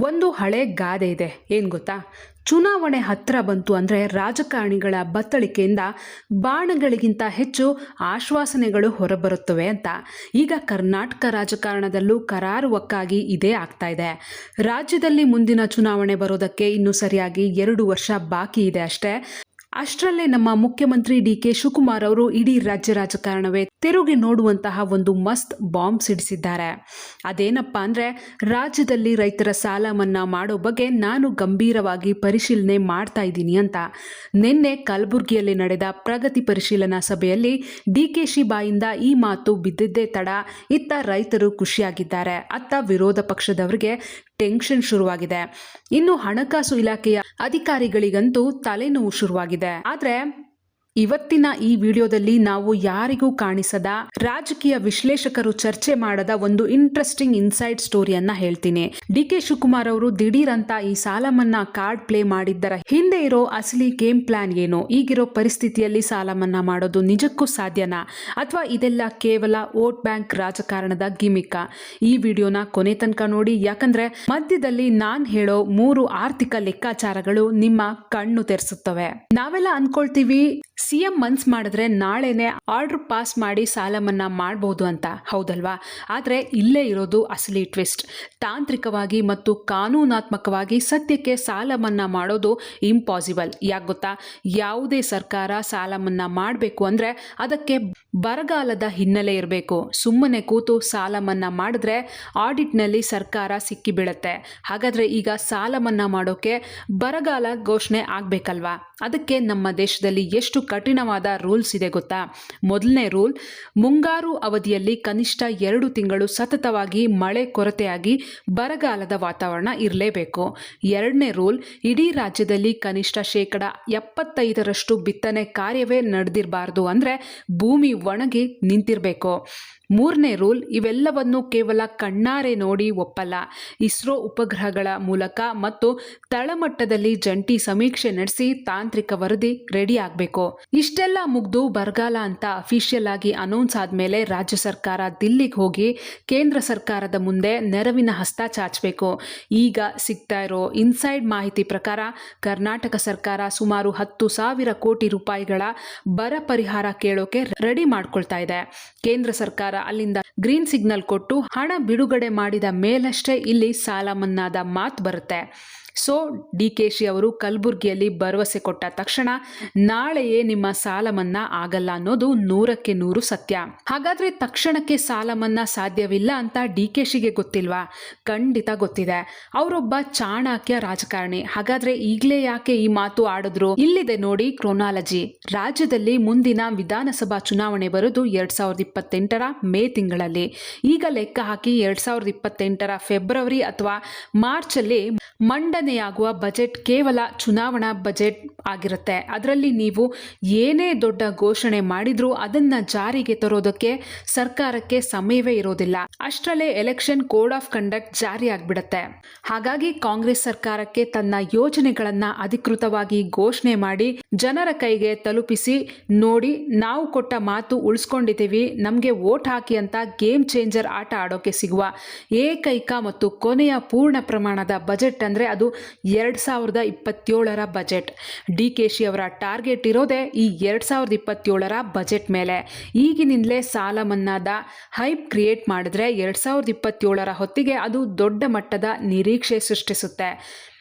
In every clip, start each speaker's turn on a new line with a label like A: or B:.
A: ಒಂದು ಹಳೆ ಗಾದೆ ಇದೆ, ಏನು ಗೊತ್ತಾ? ಚುನಾವಣೆ ಹತ್ರ ಬಂತು ಅಂದರೆ ರಾಜಕಾರಣಿಗಳ ಬತ್ತಳಿಕೆಯಿಂದ ಬಾಣಗಳಿಗಿಂತ ಹೆಚ್ಚು ಆಶ್ವಾಸನೆಗಳು ಹೊರಬರುತ್ತವೆ ಅಂತ. ಈಗ ಕರ್ನಾಟಕ ರಾಜಕಾರಣದಲ್ಲೂ ಕರಾರುವಕ್ಕಾಗಿ ಇದೇ ಆಗ್ತಾ ಇದೆ. ರಾಜ್ಯದಲ್ಲಿ ಮುಂದಿನ ಚುನಾವಣೆ ಬರೋದಕ್ಕೆ ಇನ್ನು ಸರಿಯಾಗಿ 2 ವರ್ಷ ಬಾಕಿ ಇದೆ ಅಷ್ಟೇ. ಅಷ್ಟರಲ್ಲೇ ನಮ್ಮ ಮುಖ್ಯಮಂತ್ರಿ ಡಿ.ಕೆ. ಶಿವಕುಮಾರ್ ಅವರು ಇಡೀ ರಾಜ್ಯ ರಾಜಕಾರಣವೇ ತಿರುಗಿ ನೋಡುವಂತಹ ಒಂದು ಮಸ್ತ್ ಬಾಂಬ್ ಸಿಡಿಸಿದ್ದಾರೆ. ಅದೇನಪ್ಪ ಅಂದರೆ, ರಾಜ್ಯದಲ್ಲಿ ರೈತರ ಸಾಲ ಮನ್ನಾ ಮಾಡೋ ಬಗ್ಗೆ ನಾನು ಗಂಭೀರವಾಗಿ ಪರಿಶೀಲನೆ ಮಾಡ್ತಾ ಇದ್ದೀನಿ ಅಂತ. ನಿನ್ನೆ ಕಲಬುರಗಿಯಲ್ಲಿ ನಡೆದ ಪ್ರಗತಿ ಪರಿಶೀಲನಾ ಸಭೆಯಲ್ಲಿ ಡಿ.ಕೆ.ಶಿ ಬಾಯಿಂದ ಈ ಮಾತು ಬಿದ್ದಿದ್ದೇ ತಡ. ಇತ್ತ ರೈತರು ಖುಷಿಯಾಗಿದ್ದಾರೆ, ಅತ್ತ ವಿರೋಧ ಪಕ್ಷದವರಿಗೆ ಟೆನ್ಷನ್ ಶುರುವಾಗಿದೆ. ಇನ್ನು ಹಣಕಾಸು ಇಲಾಖೆಯ ಅಧಿಕಾರಿಗಳಿಗಂತೂ ತಲೆನೋವು ಶುರುವಾಗಿದೆ. ಆದ್ರೆ ಇವತ್ತಿನ ಈ ವಿಡಿಯೋದಲ್ಲಿ ನಾವು ಯಾರಿಗೂ ಕಾಣಿಸದ, ರಾಜಕೀಯ ವಿಶ್ಲೇಷಕರು ಚರ್ಚೆ ಮಾಡದ ಒಂದು ಇಂಟ್ರೆಸ್ಟಿಂಗ್ ಇನ್ಸೈಡ್ ಸ್ಟೋರಿಯನ್ನ ಹೇಳ್ತೀನಿ. ಡಿ.ಕೆ. ಶಿವಕುಮಾರ್ ಅವರು ದಿಢೀರ್ ಅಂತ ಈ ಸಾಲ ಮನ್ನಾ ಕಾರ್ಡ್ ಪ್ಲೇ ಮಾಡಿದ್ದರ ಹಿಂದೆ ಇರೋ ಅಸಲಿ ಗೇಮ್ ಪ್ಲಾನ್ ಏನು? ಈಗಿರೋ ಪರಿಸ್ಥಿತಿಯಲ್ಲಿ ಸಾಲ ಮನ್ನಾ ಮಾಡೋದು ನಿಜಕ್ಕೂ ಸಾಧ್ಯನಾ, ಅಥವಾ ಇದೆಲ್ಲ ಕೇವಲ ವೋಟ್ ಬ್ಯಾಂಕ್ ರಾಜಕಾರಣದ ಗಿಮಿಕ್ಕ? ಈ ವಿಡಿಯೋನ ಕೊನೆ ತನಕ ನೋಡಿ, ಯಾಕಂದ್ರೆ ಮಧ್ಯದಲ್ಲಿ ನಾನ್ ಹೇಳೋ 3 ಆರ್ಥಿಕ ಲೆಕ್ಕಾಚಾರಗಳು ನಿಮ್ಮ ಕಣ್ಣು ತೆರೆಸುತ್ತವೆ. ನಾವೆಲ್ಲ ಅನ್ಕೊಳ್ತೀವಿ ಸಿಎಂ ಮನ್ಸ್ ಮಾಡಿದ್ರೆ ನಾಳೆನೆ ಆರ್ಡರ್ ಪಾಸ್ ಮಾಡಿ ಸಾಲ ಮನ್ನಾ ಮಾಡಬಹುದು ಅಂತ, ಹೌದಲ್ವಾ? ಆದ್ರೆ ಇಲ್ಲೇ ಇರೋದು ಅಸಲಿ ಟ್ವಿಸ್ಟ್. ತಾಂತ್ರಿಕವಾಗಿ ಮತ್ತು ಕಾನೂನಾತ್ಮಕವಾಗಿ ಸದ್ಯಕ್ಕೆ ಸಾಲ ಮನ್ನಾ ಮಾಡೋದು ಇಂಪಾಸಿಬಲ್. ಯಾಕೆ ಗೊತ್ತಾ? ಯಾವುದೇ ಸರ್ಕಾರ ಸಾಲ ಮನ್ನಾ ಮಾಡಬೇಕು ಅಂದ್ರೆ ಅದಕ್ಕೆ ಬರಗಾಲದ ಹಿನ್ನೆಲೆ ಇರಬೇಕು. ಸುಮ್ಮನೆ ಕೂತು ಸಾಲ ಮನ್ನಾ ಮಾಡಿದ್ರೆ ಆಡಿಟ್ನಲ್ಲಿ ಸರ್ಕಾರ ಸಿಕ್ಕಿ ಬೀಳುತ್ತೆ. ಹಾಗಾದ್ರೆ ಈಗ ಸಾಲ ಮನ್ನಾ ಮಾಡೋಕೆ ಬರಗಾಲ ಘೋಷಣೆ ಆಗ್ಬೇಕಲ್ವಾ? ಅದಕ್ಕೆ ನಮ್ಮ ದೇಶದಲ್ಲಿ ಎಷ್ಟು ಕಠಿಣವಾದ ರೂಲ್ಸ್ ಇದೆ ಗೊತ್ತಾ? ಮೊದಲನೇ ರೂಲ್, ಮುಂಗಾರು ಅವಧಿಯಲ್ಲಿ ಕನಿಷ್ಠ 2 ತಿಂಗಳು ಸತತವಾಗಿ ಮಳೆ ಕೊರತೆಯಾಗಿ ಬರಗಾಲದ ವಾತಾವರಣ ಇರಲೇಬೇಕು. 2ನೇ ರೂಲ್, ಇಡೀ ರಾಜ್ಯದಲ್ಲಿ ಕನಿಷ್ಠ 75% ಬಿತ್ತನೆ ಕಾರ್ಯವೇ ನಡೆದಿರಬಾರ್ದು, ಅಂದ್ರೆ ಭೂಮಿ ಒಣಗಿ ನಿಂತಿರಬೇಕು. 3ನೇ ರೂಲ್, ಇವೆಲ್ಲವನ್ನು ಕೇವಲ ಕಣ್ಣಾರೆ ನೋಡಿ ಒಪ್ಪಲ್ಲ, ಇಸ್ರೋ ಉಪಗ್ರಹಗಳ ಮೂಲಕ ಮತ್ತು ತಳಮಟ್ಟದಲ್ಲಿ ಜಂಟಿ ಸಮೀಕ್ಷೆ ನಡೆಸಿ ತಾಂತ್ರಿಕ ವರದಿ ರೆಡಿ ಆಗಬೇಕು. ಇಷ್ಟೆಲ್ಲ ಮುಗ್ದು ಬರಗಾಲ ಅಂತ ಅಫಿಷಿಯಲ್ ಆಗಿ ಅನೌನ್ಸ್ ಆದ್ಮೇಲೆ ರಾಜ್ಯ ಸರ್ಕಾರ ದಿಲ್ಲಿಗೆ ಹೋಗಿ ಕೇಂದ್ರ ಸರ್ಕಾರದ ಮುಂದೆ ನೆರವಿನ ಹಸ್ತ ಚಾಚಬೇಕು. ಈಗ ಸಿಗ್ತಾ ಇರೋ ಇನ್ಸೈಡ್ ಮಾಹಿತಿ ಪ್ರಕಾರ ಕರ್ನಾಟಕ ಸರ್ಕಾರ ಸುಮಾರು 10,000 ಕೋಟಿ ರೂಪಾಯಿಗಳ ಬರ ಪರಿಹಾರ ಕೇಳೋಕೆ ರೆಡಿ ಮಾಡ್ಕೊಳ್ತಾ ಇದೆ. ಕೇಂದ್ರ ಸರ್ಕಾರ ಅಲ್ಲಿಂದ ಗ್ರೀನ್ ಸಿಗ್ನಲ್ ಕೊಟ್ಟು ಹಣ ಬಿಡುಗಡೆ ಮಾಡಿದ ಮೇಲಷ್ಟೇ ಇಲ್ಲಿ ಸಾಲ ಮನ್ನಾದ ಮಾತು ಬರುತ್ತೆ. ಸೊ ಡಿ.ಕೆ.ಶಿ ಅವರು ಕಲಬುರಗಿಯಲ್ಲಿ ಭರವಸೆ ಕೊಟ್ಟ ತಕ್ಷಣ ನಾಳೆಯೇ ನಿಮ್ಮ ಸಾಲ ಮನ್ನಾ ಆಗಲ್ಲ ಅನ್ನೋದು 100ಕ್ಕೆ 100 ಸತ್ಯ. ಹಾಗಾದ್ರೆ ತಕ್ಷಣಕ್ಕೆ ಸಾಲ ಮನ್ನಾ ಸಾಧ್ಯವಿಲ್ಲ ಅಂತ ಡಿ.ಕೆ.ಶಿಗೆ ಗೊತ್ತಿಲ್ವಾ? ಖಂಡಿತ ಗೊತ್ತಿದೆ. ಅವರೊಬ್ಬ ಚಾಣಕ್ಯ ರಾಜಕಾರಣಿ. ಹಾಗಾದ್ರೆ ಈಗಲೇ ಯಾಕೆ ಈ ಮಾತು ಆಡಿದ್ರು? ಇಲ್ಲಿದೆ ನೋಡಿ ಕ್ರೊನಾಲಜಿ. ರಾಜ್ಯದಲ್ಲಿ ಮುಂದಿನ ವಿಧಾನಸಭಾ ಚುನಾವಣೆ ಬರೋದು 2028ರ ಮೇ ತಿಂಗಳಲ್ಲಿ. ಈಗ ಲೆಕ್ಕ ಹಾಕಿ 2028ರ ಫೆಬ್ರವರಿ ಅಥವಾ ಮಾರ್ಚ್ ಅಲ್ಲಿ ಮಂಡನೆಯಾಗುವ ಬಜೆಟ್ ಕೇವಲ ಚುನಾವಣಾ ಬಜೆಟ್ ಆಗಿರುತ್ತೆ. ಅದರಲ್ಲಿ ನೀವು ಏನೇ ದೊಡ್ಡ ಘೋಷಣೆ ಮಾಡಿದ್ರೂ ಅದನ್ನ ಜಾರಿಗೆ ತರೋದಕ್ಕೆ ಸರ್ಕಾರಕ್ಕೆ ಸಮಯವೇ ಇರೋದಿಲ್ಲ. ಅಷ್ಟರಲ್ಲೇ ಎಲೆಕ್ಷನ್ ಕೋಡ್ ಆಫ್ ಕಂಡಕ್ಟ್ ಜಾರಿ ಆಗ್ಬಿಡತ್ತೆ. ಹಾಗಾಗಿ ಕಾಂಗ್ರೆಸ್ ಸರ್ಕಾರಕ್ಕೆ ತನ್ನ ಯೋಜನೆಗಳನ್ನ ಅಧಿಕೃತವಾಗಿ ಘೋಷಣೆ ಮಾಡಿ ಜನರ ಕೈಗೆ ತಲುಪಿಸಿ, ನೋಡಿ ನಾವು ಕೊಟ್ಟ ಮಾತು ಉಳಿಸ್ಕೊಂಡಿದ್ದೀವಿ, ನಮ್ಗೆ ವೋಟ್ ಹಾಕಿ ಅಂತ ಗೇಮ್ ಚೇಂಜರ್ ಆಟ ಆಡೋಕೆ ಸಿಗುವ ಏಕೈಕ ಮತ್ತು ಕೊನೆಯ ಪೂರ್ಣ ಪ್ರಮಾಣದ ಬಜೆಟ್ ಅಂದ್ರೆ ಅದು 2027ರ ಬಜೆಟ್. ಡಿ.ಕೆ.ಶಿ ಅವರ ಟಾರ್ಗೆಟ್ ಇರೋದೇ ಈ 2027ರ ಬಜೆಟ್ ಮೇಲೆ. ಈಗಿನಿಂದಲೇ ಸಾಲ ಮನ್ನಾದ ಹೈಪ್ ಕ್ರಿಯೇಟ್ ಮಾಡಿದ್ರೆ 2027ರ ಹೊತ್ತಿಗೆ ಅದು ದೊಡ್ಡ ಮಟ್ಟದ ನಿರೀಕ್ಷೆ ಸೃಷ್ಟಿಸುತ್ತೆ.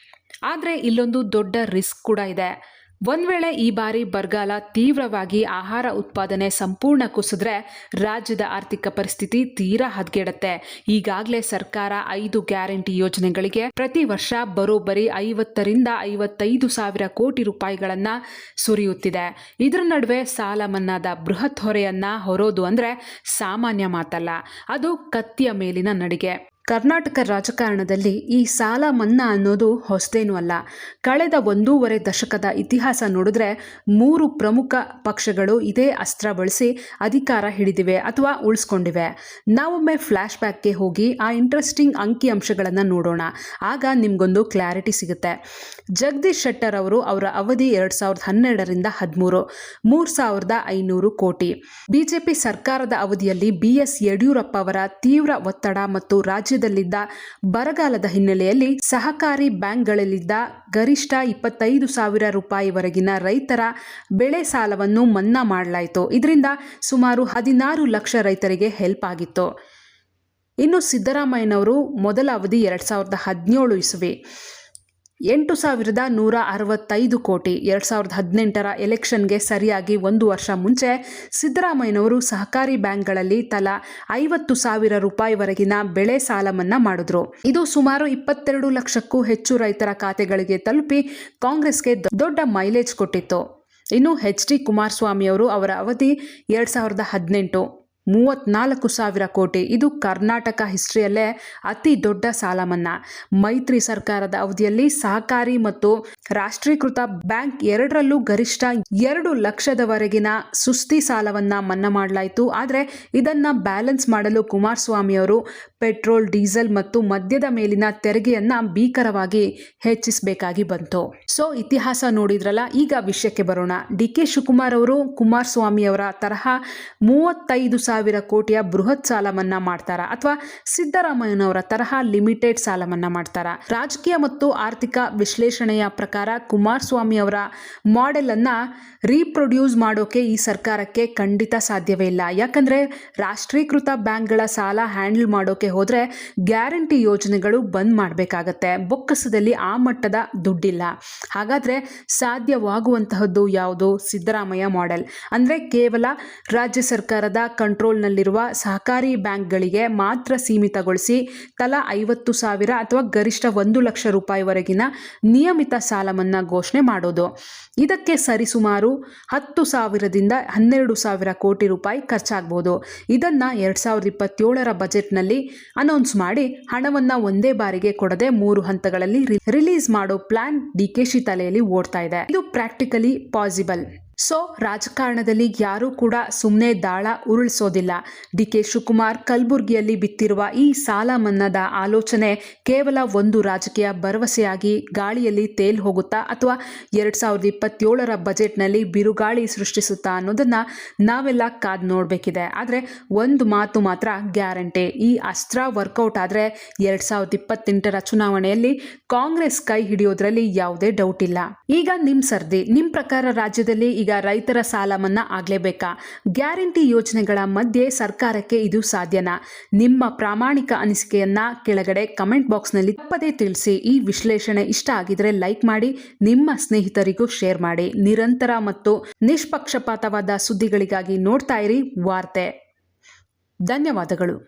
A: ಆದರೆ ಇಲ್ಲೊಂದು ದೊಡ್ಡ ರಿಸ್ಕ್ ಕೂಡ ಇದೆ. ಒಂದ್ ವೇಳೆ ಈ ಬಾರಿ ಬರಗಾಲ ತೀವ್ರವಾಗಿ ಆಹಾರ ಉತ್ಪಾದನೆ ಸಂಪೂರ್ಣ ಕುಸಿದ್ರೆ ರಾಜ್ಯದ ಆರ್ಥಿಕ ಪರಿಸ್ಥಿತಿ ತೀರಾ ಹದಗೆಡುತ್ತೆ. ಈಗಾಗಲೇ ಸರ್ಕಾರ 5 ಗ್ಯಾರಂಟಿ ಯೋಜನೆಗಳಿಗೆ ಪ್ರತಿ ವರ್ಷ ಬರೋಬ್ಬರಿ 50ರಿಂದ 55 ಸಾವಿರ ಕೋಟಿ ರೂಪಾಯಿಗಳನ್ನ ಸುರಿಯುತ್ತಿದೆ. ಇದರ ನಡುವೆ ಸಾಲ ಮನ್ನಾದ ಬೃಹತ್ ಹೊರೆಯನ್ನ ಹೊರೋದು ಅಂದ್ರೆ ಸಾಮಾನ್ಯ ಮಾತಲ್ಲ, ಅದು ಕತ್ತಿಯ ಮೇಲಿನ ನಡಿಗೆ. ಕರ್ನಾಟಕ ರಾಜಕಾರಣದಲ್ಲಿ ಈ ಸಾಲ ಮನ್ನಾ ಅನ್ನೋದು ಹೊಸದೇನೂ ಅಲ್ಲ. ಕಳೆದ 1.5 ದಶಕದ ಇತಿಹಾಸ ನೋಡಿದ್ರೆ 3 ಪ್ರಮುಖ ಪಕ್ಷಗಳು ಇದೇ ಅಸ್ತ್ರ ಬಳಸಿ ಅಧಿಕಾರ ಹಿಡಿದಿವೆ ಅಥವಾ ಉಳಿಸ್ಕೊಂಡಿವೆ. ನಾವೊಮ್ಮೆ ಫ್ಲ್ಯಾಶ್ ಬ್ಯಾಕ್ಗೆ ಹೋಗಿ ಆ ಇಂಟ್ರೆಸ್ಟಿಂಗ್ ಅಂಕಿ ಅಂಶಗಳನ್ನು ನೋಡೋಣ. ಆಗ ನಿಮ್ಗೊಂದು ಕ್ಲಾರಿಟಿ ಸಿಗುತ್ತೆ. ಜಗದೀಶ್ ಶೆಟ್ಟರ್ ಅವರು ಅವರ ಅವಧಿ 2012ರಿಂದ 13 3,500 ಕೋಟಿ. ಬಿಜೆಪಿ ಸರ್ಕಾರದ ಅವಧಿಯಲ್ಲಿ BS ಯಡಿಯೂರಪ್ಪ ಅವರ ತೀವ್ರ ಒತ್ತಡ ಮತ್ತು ರಾಜ್ಯ ರಾಜ್ಯದಲ್ಲಿದ್ದ ಬರಗಾಲದ ಹಿನ್ನೆಲೆಯಲ್ಲಿ ಸಹಕಾರಿ ಬ್ಯಾಂಕ್ಗಳಲ್ಲಿದ್ದ ಗರಿಷ್ಠ 25,000 ರೂಪಾಯಿವರೆಗಿನ ರೈತರ ಬೆಳೆ ಸಾಲವನ್ನು ಮನ್ನಾ ಮಾಡಲಾಯಿತು. ಇದರಿಂದ ಸುಮಾರು 16 ಲಕ್ಷ ರೈತರಿಗೆ ಹೆಲ್ಪ್ ಆಗಿತ್ತು. ಇನ್ನು ಸಿದ್ದರಾಮಯ್ಯನವರು ಮೊದಲ ಅವಧಿ 2017 ಇಸವಿ 8,165 ಕೋಟಿ. 2018 ಎಲೆಕ್ಷನ್ಗೆ ಸರಿಯಾಗಿ 1 ವರ್ಷ ಮುಂಚೆ ಸಿದ್ದರಾಮಯ್ಯನವರು ಸಹಕಾರಿ ಬ್ಯಾಂಕ್ಗಳಲ್ಲಿ ತಲಾ 50,000 ರೂಪಾಯಿವರೆಗಿನ ಬೆಳೆ ಸಾಲ ಮನ್ನಾ ಮಾಡಿದ್ರು. ಇದು ಸುಮಾರು 22 ಲಕ್ಷಕ್ಕೂ ಹೆಚ್ಚು ರೈತರ ಖಾತೆಗಳಿಗೆ ತಲುಪಿ ಕಾಂಗ್ರೆಸ್ಗೆ ದೊಡ್ಡ ಮೈಲೇಜ್ ಕೊಟ್ಟಿತ್ತು. ಇನ್ನು HD ಕುಮಾರಸ್ವಾಮಿ ಅವರು ಅವರ ಅವಧಿ 2018 34,000 ಕೋಟಿ. ಇದು ಕರ್ನಾಟಕ ಹಿಸ್ಟ್ರಿಯಲ್ಲೇ ಅತಿ ದೊಡ್ಡ ಸಾಲ ಮನ್ನಾ. ಮೈತ್ರಿ ಸರ್ಕಾರದ ಅವಧಿಯಲ್ಲಿ ಸಹಕಾರಿ ಮತ್ತು ರಾಷ್ಟ್ರೀಕೃತ ಬ್ಯಾಂಕ್ ಎರಡರಲ್ಲೂ ಗರಿಷ್ಠ 2 ಲಕ್ಷದವರೆಗಿನ ಸುಸ್ತಿ ಸಾಲವನ್ನ ಮನ್ನಾ ಮಾಡಲಾಯಿತು. ಆದರೆ ಇದನ್ನ ಬ್ಯಾಲೆನ್ಸ್ ಮಾಡಲು ಕುಮಾರಸ್ವಾಮಿ ಅವರು ಪೆಟ್ರೋಲ್, ಡೀಸೆಲ್ ಮತ್ತು ಮದ್ಯದ ಮೇಲಿನ ತೆರಿಗೆಯನ್ನ ಭೀಕರವಾಗಿ ಹೆಚ್ಚಿಸಬೇಕಾಗಿ ಬಂತು. ಸೊ ಇತಿಹಾಸ ನೋಡಿದ್ರಲ್ಲ, ಈಗ ವಿಷಯಕ್ಕೆ ಬರೋಣ. DK ಶಿವಕುಮಾರ್ ಅವರು ಕುಮಾರಸ್ವಾಮಿ ಅವರ ತರಹ 35,000 ಕೋಟಿಯ ಬೃಹತ್ ಸಾಲ ಮನ್ನಾ ಮಾಡ್ತಾರಾ ಅಥವಾ ಸಿದ್ದರಾಮಯ್ಯನವರ ತರಹ ಲಿಮಿಟೆಡ್ ಸಾಲ ಮನ್ನಾ ಮಾಡ್ತಾರಾ? ರಾಜಕೀಯ ಮತ್ತು ಆರ್ಥಿಕ ವಿಶ್ಲೇಷಣೆಯ ಪ್ರಕಾರ ಕುಮಾರಸ್ವಾಮಿ ಅವರ ಮಾಡೆಲ್ ಅನ್ನ ರೀಪ್ರೊಡ್ಯೂಸ್ ಮಾಡೋಕೆ ಈ ಸರ್ಕಾರಕ್ಕೆ ಖಂಡಿತ ಸಾಧ್ಯವೇ ಇಲ್ಲ. ಯಾಕಂದ್ರೆ ರಾಷ್ಟ್ರೀಕೃತ ಬ್ಯಾಂಕ್ಗಳ ಸಾಲ ಹ್ಯಾಂಡಲ್ ಮಾಡೋಕೆ ಹೋದ್ರೆ ಗ್ಯಾರಂಟಿ ಯೋಜನೆಗಳು ಬಂದ್ ಮಾಡಬೇಕಾಗತ್ತೆ. ಬೊಕ್ಕಸದಲ್ಲಿ ಆ ಮಟ್ಟದ ದುಡ್ಡಿಲ್ಲ. ಹಾಗಾದ್ರೆ ಸಾಧ್ಯವಾಗುವಂತಹದ್ದು ಯಾವುದು? ಸಿದ್ದರಾಮಯ್ಯ ಮಾಡೆಲ್. ಅಂದ್ರೆ ಕೇವಲ ರಾಜ್ಯ ಸರ್ಕಾರದ ಕಂಟ್ರೋಲ್ನಲ್ಲಿರುವ ಸಹಕಾರಿ ಬ್ಯಾಂಕ್ಗಳಿಗೆ ಮಾತ್ರ ಸೀಮಿತಗೊಳಿಸಿ ತಲಾ 50,000 ಅಥವಾ ಗರಿಷ್ಠ 1 ಲಕ್ಷ ರೂಪಾಯಿವರೆಗಿನ ನಿಯಮಿತ ಸಾಲ ಮನ್ನಾ ಘೋಷಣೆ ಮಾಡೋದು. ಇದಕ್ಕೆ ಸರಿಸುಮಾರು 10,000ದಿಂದ 12,000 ಕೋಟಿ ರೂಪಾಯಿ ಖರ್ಚಾಗಬಹುದು. ಇದನ್ನ 2027ರ ಬಜೆಟ್ನಲ್ಲಿ ಅನೌನ್ಸ್ ಮಾಡಿ ಹಣವನ್ನ ಒಂದೇ ಬಾರಿಗೆ ಕೊಡದೆ 3 ಹಂತಗಳಲ್ಲಿ ರಿಲೀಸ್ ಮಾಡೋ ಪ್ಲಾನ್ DKಶಿ ತಲೆಯಲ್ಲಿ ಓಡ್ತಾ ಇದೆ. ಇದು ಪ್ರಾಕ್ಟಿಕಲಿ ಪಾಸಿಬಲ್. ಸೊ ರಾಜಕಾರಣದಲ್ಲಿ ಯಾರೂ ಕೂಡ ಸುಮ್ಮನೆ ದಾಳ ಉರುಳಿಸೋದಿಲ್ಲ. DK ಶಿವಕುಮಾರ್ ಕಲಬುರ್ಗಿಯಲ್ಲಿ ಬಿತ್ತಿರುವ ಈ ಸಾಲ ಮನ್ನಾದ ಆಲೋಚನೆ ಕೇವಲ ಒಂದು ರಾಜಕೀಯ ಭರವಸೆಯಾಗಿ ಗಾಳಿಯಲ್ಲಿ ತೇಲ್ ಹೋಗುತ್ತಾ ಅಥವಾ 2027ರ ಬಜೆಟ್ನಲ್ಲಿ ಬಿರುಗಾಳಿ ಸೃಷ್ಟಿಸುತ್ತಾ ಅನ್ನೋದನ್ನ ನಾವೆಲ್ಲ ಕಾದ್ ನೋಡಬೇಕಿದೆ. ಆದರೆ ಒಂದು ಮಾತು ಮಾತ್ರ ಗ್ಯಾರಂಟಿ, ಈ ಅಸ್ತ್ರ ವರ್ಕೌಟ್ ಆದರೆ 2028ರ ಚುನಾವಣೆಯಲ್ಲಿ ಕಾಂಗ್ರೆಸ್ ಕೈ ಹಿಡಿಯೋದ್ರಲ್ಲಿ ಯಾವುದೇ ಡೌಟ್ ಇಲ್ಲ. ಈಗ ನಿಮ್ ಸರ್ದಿ. ನಿಮ್ ಪ್ರಕಾರ ರಾಜ್ಯದಲ್ಲಿ ಈಗ ರೈತರ ಸಾಲ ಮನ್ನಾ ಆಗ್ಲೇಬೇಕಾ? ಗ್ಯಾರಂಟಿ ಯೋಜನೆಗಳ ಮಧ್ಯೆ ಸರ್ಕಾರಕ್ಕೆ ಇದು ಸಾಧ್ಯನಾ? ನಿಮ್ಮ ಪ್ರಾಮಾಣಿಕ ಅನಿಸಿಕೆಯನ್ನ ಕೆಳಗಡೆ ಕಮೆಂಟ್ ಬಾಕ್ಸ್ನಲ್ಲಿ ತಪ್ಪದೇ ತಿಳಿಸಿ. ಈ ವಿಶ್ಲೇಷಣೆ ಇಷ್ಟ ಆಗಿದ್ರೆ ಲೈಕ್ ಮಾಡಿ, ನಿಮ್ಮ ಸ್ನೇಹಿತರಿಗೂ ಶೇರ್ ಮಾಡಿ. ನಿರಂತರ ಮತ್ತು ನಿಷ್ಪಕ್ಷಪಾತವಾದ ಸುದ್ದಿಗಳಿಗಾಗಿ ನೋಡ್ತಾ ಇರಿ ವಾರ್ತೆ. ಧನ್ಯವಾದಗಳು.